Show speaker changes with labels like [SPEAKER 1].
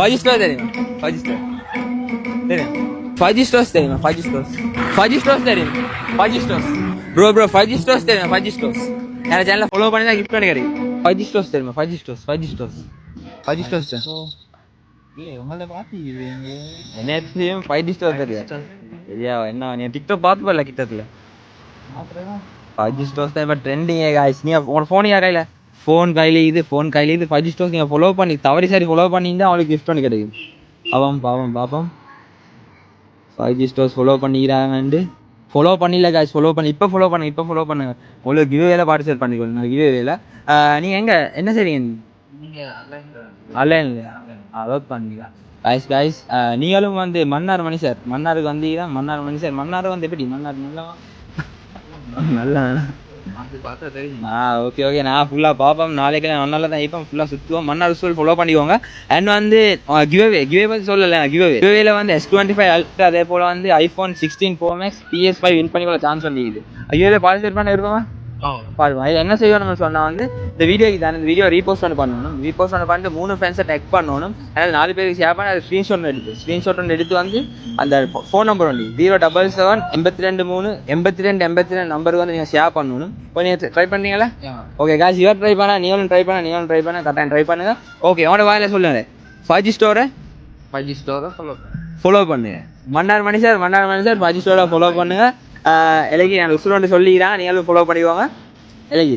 [SPEAKER 1] Five store தெரியுமா? Five store தெரியும். Five stores தெரியுமா? Five stores. ஃபைவ் ஸ்டோர்ஸ் தெரியும். Five stores. Bro five stores தெரியுமா? Five stores. என் சேனலில் ஃபாலோ பண்ணி தான் கிஃப்ட் பண்ணி கிடைக்கும். ஃபைவ் ஸ்டோர்ஸ் தெரியுமா? Five stores. Five stores. Five stores.
[SPEAKER 2] இல்லை உங்களை பார்த்துக்கிறீங்க
[SPEAKER 1] என்னத்தையும் ஃபைவ் ஸ்டோர் தெரியும். சரியா என்ன நீ டிக்டாக் பார்த்து போடல கிட்டத்தில் ஃபைவ் ஸ்டோர்ஸ் தான் இப்போ ட்ரெண்டிங்கே காய்ஸ். நீங்கள் உங்களோட ஃபோன் யார் கையில்? ஃபோன் கையில் இது ஃபைவ் ஸ்டோர்ஸ் நீங்கள் ஃபாலோ பண்ணி தவறி சரி ஃபாலோ பண்ணிட்டு அவங்களுக்கு கிஃப்ட் பண்ணி கிடைக்கும். பாப்போம் ஃபைவ் ஸ்டோர்ஸ் ஃபாலோ பண்ணிக்கிறாங்கன்ட்டு ஃபாலோ பண்ணல காய்ஸ். ஃபாலோ பண்ணுங்க உங்களுக்கு கிவ்வேல பார்ட்டிசிபேட் பண்ணிக்கொள்ளுங்க. கிவ்வேல நீங்கள் எங்கே என்ன செய்றீங்க? ஆன்லைன்லையா? அலோட் பண்ணிக்கலாம் காய்ஸ். நீங்களும் வந்து மன்னார் மணிக்கு வந்தீங்கன்னா மன்னார் வந்து எப்படி மன்னார் நல்லா ஓகே நான் ஃபுல்லாக பார்ப்போம். நாளைக்கு மண்ணால் தான் இப்போ ஃபுல்லாக சுற்றுவோம். மன்னார் ஸ்கூல் ஃபாலோ பண்ணிக்கோங்க. அண்ட் வந்து கிவ்வே பற்றி சொல்லலை. கிவ்வேல வந்து S25 Ultra அதே போல் வந்து iPhone 16 Pro Max PS5 win பண்ணிக்கொள்ள சான்ஸ் வந்துக்குது. கிவ்வேல பார்ட்டிசிபேட் பண்ண இருக்கோமா? பாருங்க இதில் என்ன செய்யணும்னு சொன்னால் வந்து இந்த வீடியோ ரீபோஸ்ட் பண்ணணும். பண்ணிட்டு 3 ஃப்ரெண்ட்ஸை டெக் பண்ணணும். அதனால் 4 பேருக்கு ஷேர் பண்ணி அதை ஸ்க்ரீன்ஷாட் எடுத்து வந்து அந்த ஃபோன் நம்பர் வந்து 077 82 நம்பருக்கு வந்து நீங்கள் ஷேர் பண்ணணும். இப்போ நீங்கள் ட்ரை பண்ணீங்களா? ஓகே காய்ஸ், இவர் ட்ரை பண்ண நீங்களும் ட்ரை பண்ண கரெக்டாக ட்ரை பண்ணுங்க. ஓகே அவனோட வாயில சொல்லுங்க. ஃபைவ் ஸ்டோரை ஃபாலோ பண்ணுங்க. மன்னார் மணி சார் ஃபைவ் ஸ்டோரை ஃபாலோ பண்ணுங்க. இலக்கி நான் உசுரோண்டு சொல்லிக்கிறேன். நீங்களும் ஃபாலோ பண்ணிக்கோங்க. இலக்கி